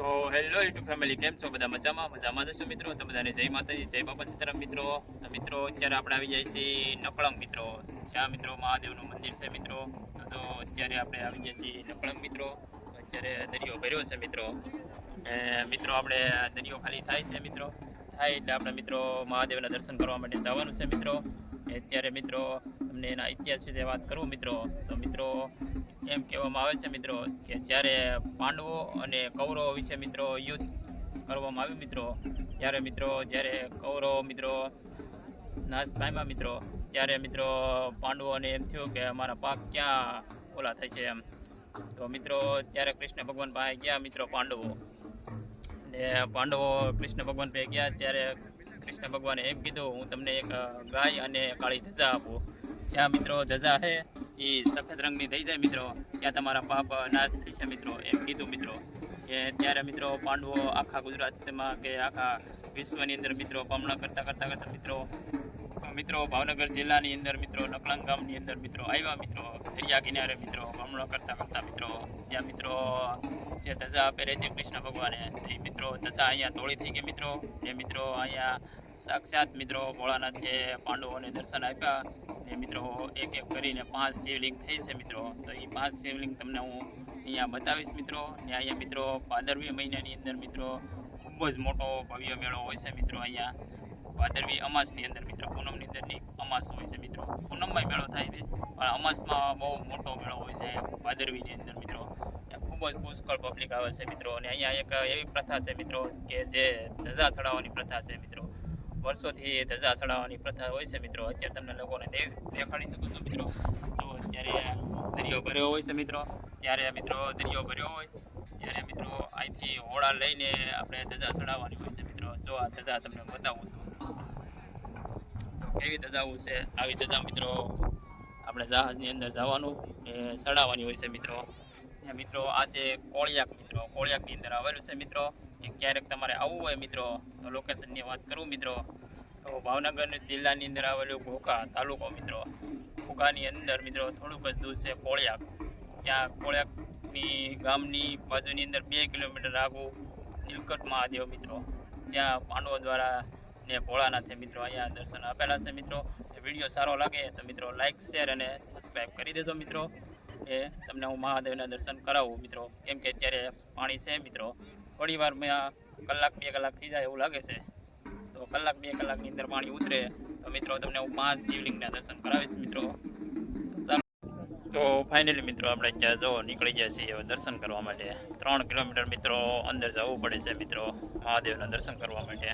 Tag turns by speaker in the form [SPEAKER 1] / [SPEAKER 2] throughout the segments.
[SPEAKER 1] તો hello YouTube family, કેમ છો? બધા મજામાં જશો મિત્રો. તો બધાને જય માતાજી, જય બાપા સીતારામ મિત્રો. તો મિત્રો અત્યારે આપણે આવી જાય છીએ નકળંગ મિત્રો, જ્યાં મિત્રો મહાદેવનું મંદિર છે મિત્રો. તો અત્યારે આપણે આવી જાય છીએ નકળંગ મિત્રો. અત્યારે દરિયો ભર્યો છે મિત્રો. મિત્રો આપણે દરિયો ખાલી થાય છે મિત્રો, થાય એટલે આપણે મિત્રો મહાદેવના દર્શન કરવા માટે જવાનું છે મિત્રો. અત્યારે મિત્રો તમને એના ઇતિહાસ વિશે વાત કરું મિત્રો. તો મિત્રો એમ કહેવામાં આવે છે મિત્રો કે જ્યારે પાંડવો અને કૌરવો વિશે મિત્રો યુદ્ધ કરવામાં આવ્યું મિત્રો, ત્યારે મિત્રો જ્યારે કૌરવો મિત્રો નાશ પામ્યા મિત્રો, ત્યારે મિત્રો પાંડવોને એમ થયું કે અમારા પાક ક્યાં ઓલા થાય છે એમ. તો મિત્રો ત્યારે કૃષ્ણ ભગવાન પાસે ગયા મિત્રો પાંડવો, ને પાંડવો કૃષ્ણ ભગવાન પાસે ગયા ત્યારે કૃષ્ણ ભગવાને એમ કીધું, હું તમને એક ગાય અને કાળી ધજા આપું. જ્યાં મિત્રો ધજા છે એ સફેદ રંગની થઈ જાય મિત્રો, ત્યાં તમારા પાપ નાશ થઈ છે મિત્રો, એમ કીધું મિત્રો. કે ત્યારે મિત્રો પાંડવો આખા ગુજરાતમાં કે આખા વિશ્વની અંદર મિત્રો ભ્રમણ કરતા મિત્રો ભાવનગર જિલ્લાની અંદર મિત્રો નકળંગ ગામની અંદર મિત્રો આવ્યા મિત્રો, દરિયા કિનારે મિત્રો ભ્રમણ કરતા મિત્રો, ત્યાં મિત્રો જે ધજા આપે રહેતી કૃષ્ણ ભગવાને, એ મિત્રો ધજા અહીંયા તોડી થઈ ગઈ મિત્રો. એ મિત્રો અહીંયા સાક્ષાત મિત્રો ભોળાનાથે પાંડવોને દર્શન આપ્યા, ને મિત્રો એક એક કરીને 5 શિવલિંગ થઈ છે મિત્રો. તો એ 5 શિવલિંગ તમને હું અહીંયા બતાવીશ મિત્રો. ને અહીંયા મિત્રો ભાદરવી મહિનાની અંદર મિત્રો ખૂબ જ મોટો ભવ્ય મેળો હોય છે મિત્રો. અહીંયા ભાદરવી અમાસની અંદર મિત્રો, પૂનમની અંદરની અમાસ હોય છે મિત્રો. પૂનમમાં મેળો થાય છે પણ અમાસમાં બહુ મોટો મેળો હોય છે ભાદરવીની અંદર મિત્રો. ખૂબ જ પુષ્કળ પબ્લિક આવે છે મિત્રો. અને અહીંયા એક એવી પ્રથા છે મિત્રો કે જે ધજા ચડાવવાની પ્રથા છે મિત્રો. વર્ષોથી ધજા ચડાવવાની પ્રથા હોય છે મિત્રો. અત્યારે તમને લોકોને દેખાડી શકું છું મિત્રો. જો અત્યારે દરિયો ભર્યો હોય છે મિત્રો, ત્યારે મિત્રો દરિયો ભર્યો હોય ત્યારે મિત્રો અહીંથી હોળા લઈને આપણે ધજા ચડાવવાની હોય છે મિત્રો. જો આ ધજા તમને બતાવું છું, તો કેવી ધજાવું છે. આવી ધજા મિત્રો આપણે જહાજની અંદર જવાનું એ ચડાવવાની હોય છે મિત્રો. મિત્રો આ છે કોળિયાક મિત્રો, કોળિયાકની અંદર આવેલું છે મિત્રો. ક્યારેક તમારે આવવું હોય મિત્રો તો લોકેશનની વાત કરું મિત્રો, તો ભાવનગર જિલ્લાની અંદર આવેલું ઘોઘા તાલુકો મિત્રો. ઘોઘાની અંદર મિત્રો થોડુંક જ દૂર છે કોળિયાક. ત્યાં કોળિયાકની ગામની બાજુની અંદર 2 કિલોમીટર આગું નીલકંઠ મહાદેવ મિત્રો, જ્યાં પાંડવો દ્વારા ને ભોળાનાથે મિત્રો અહીંયા દર્શન આપેલા છે મિત્રો. વિડીયો સારો લાગે તો મિત્રો લાઇક, શેર અને સબસ્ક્રાઈબ કરી દેજો મિત્રો. એ તમને હું મહાદેવના દર્શન કરાવું મિત્રો, કેમ કે અત્યારે પાણી છે મિત્રો. થોડી વારમાં કલાક 2 કલાક થઈ જાય એવું લાગે છે, તો કલાક 2 કલાકની અંદર પાણી ઉતરે તો મિત્રો તમને હું 5 શિવલિંગના દર્શન કરાવીશ મિત્રો. તો ફાઇનલી મિત્રો આપણે ત્યાં જો નીકળી ગયા છીએ હવે દર્શન કરવા માટે. 3 કિલોમીટર મિત્રો અંદર જવું પડે છે મિત્રો મહાદેવના દર્શન કરવા માટે.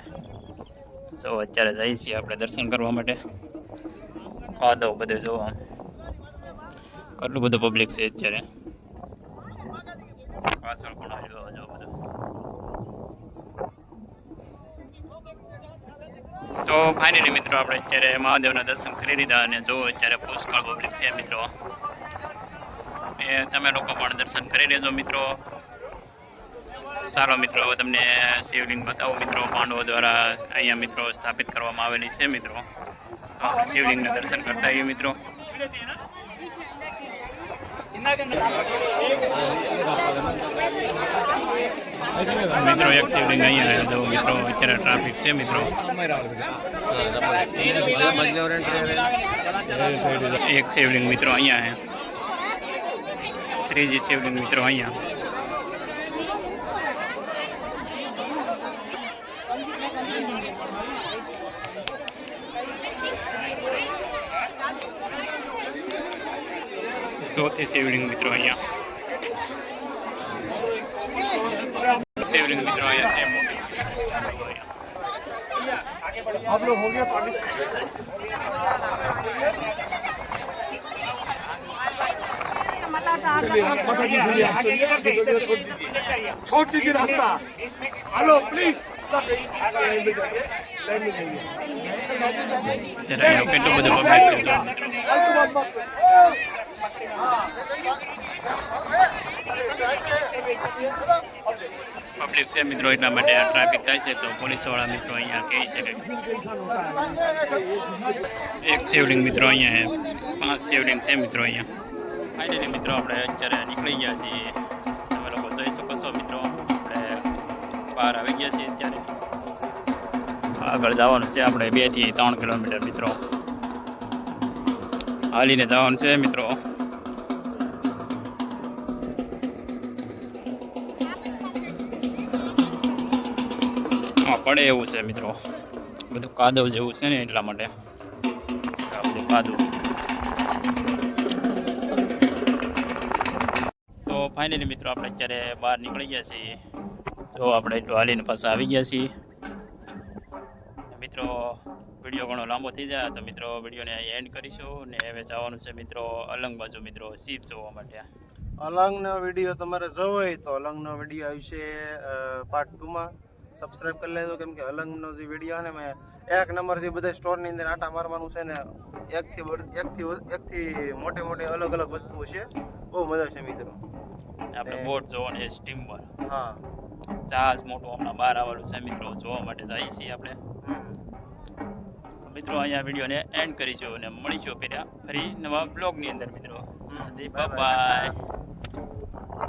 [SPEAKER 1] જો અત્યારે જઈએ છીએ આપણે દર્શન કરવા માટે. ખાધો બધું જોવા કેટલું બધું પબ્લિક છે અત્યારે. પાછળ પણ આવ્યો જો બધું. તો ફાઇનલી મિત્રો આપણે અત્યારે મહાદેવના દર્શન કરી લીધા, અને જો અત્યારે પુષ્કળ પબ્લિક છે મિત્રો. એ તમે લોકો પણ દર્શન કરી લેજો મિત્રો. સારો મિત્રો હવે તમને શિવલિંગ બતાવો મિત્રો, પાંડવો દ્વારા અહીંયા મિત્રો સ્થાપિત કરવામાં આવેલી છે મિત્રો. તો આપણે શિવલિંગના દર્શન કરતા આવીએ મિત્રો. મિત્રો એક શિવલિંગ અહીંયા જો મિત્રો અત્યારે ટ્રાફિક છે મિત્રો. એક શિવલિંગ મિત્રો અહીંયા છે, ત્રીજી શિવલિંગ મિત્રો અહીંયા. ચોથી શિવલિંગ મિત્રો અહીંયા. शिवलिंग मित्रों અહીંયા છે મોટી. आप लोग हो गया पानी छोड़ दीजिए रास्ता. हेलो प्लीज કેટલું બધું પબ્લિક છે. પબ્લિક છે મિત્રો, એટલા માટે આ ટ્રાફિક થાય છે. તો પોલીસવાળા મિત્રો અહીંયા કહી છે કે એક શિવલિંગ મિત્રો અહીંયા 5 શિવલિંગ છે મિત્રો અહીંયા. ફાઇનલી મિત્રો આપણે અત્યારે નીકળી ગયા છીએ. તમે લોકો જોઈ શકો છો મિત્રો, આપણે બહાર આવી ગયા છીએ અત્યારે. આગળ જવાનું છે આપણે 2 થી 3 કિલોમીટર મિત્રો. હાલીને જવાનું છે મિત્રો. પડે એવું છે મિત્રો, બધું કાદવ જેવું છે ને એટલા માટે આ બધું કાદવ. તો ફાઇનલી મિત્રો આપણે અત્યારે બહાર નીકળી ગયા છીએ. જો આપણે એટલું હાલીને પાછા આવી ગયા છીએ મિત્રો. વિડીયો ઘણો લાંબો થઈ જાય તો મિત્રો વિડીયોને એન્ડ કરીશું ને હવે જવાનું છે મિત્રો અલંગ બાજુ મિત્રો સીપ જોવા માટે.
[SPEAKER 2] અલંગનો વિડીયો તમારે જોવો હોય તો અલંગનો વિડીયો આવશે પાર્ટ 2 માં. સબસ્ક્રાઇબ કરી લેજો, કેમ કે અલંગનો જે વિડીયો છે ને મેં 1 નંબરથી બધા સ્ટોરની અંદર આટા મારવાનું છે ને એકથી મોટી અલગ અલગ વસ્તુઓ છે. બહુ મજા છે મિત્રો.
[SPEAKER 1] આપણે બોટ જોવાની છે, સ્ટીમર.
[SPEAKER 2] હા,
[SPEAKER 1] જહાજ મોટું હમણાં બહાર આવવાનું છે મિત્રો, જોવા માટે જઈએ છીએ આપણે. તો મિત્રો અહીંયા વિડીયોને એન્ડ કરીશું અને મળીશું ફરી નવા બ્લોગની અંદર મિત્રો. Bye bye.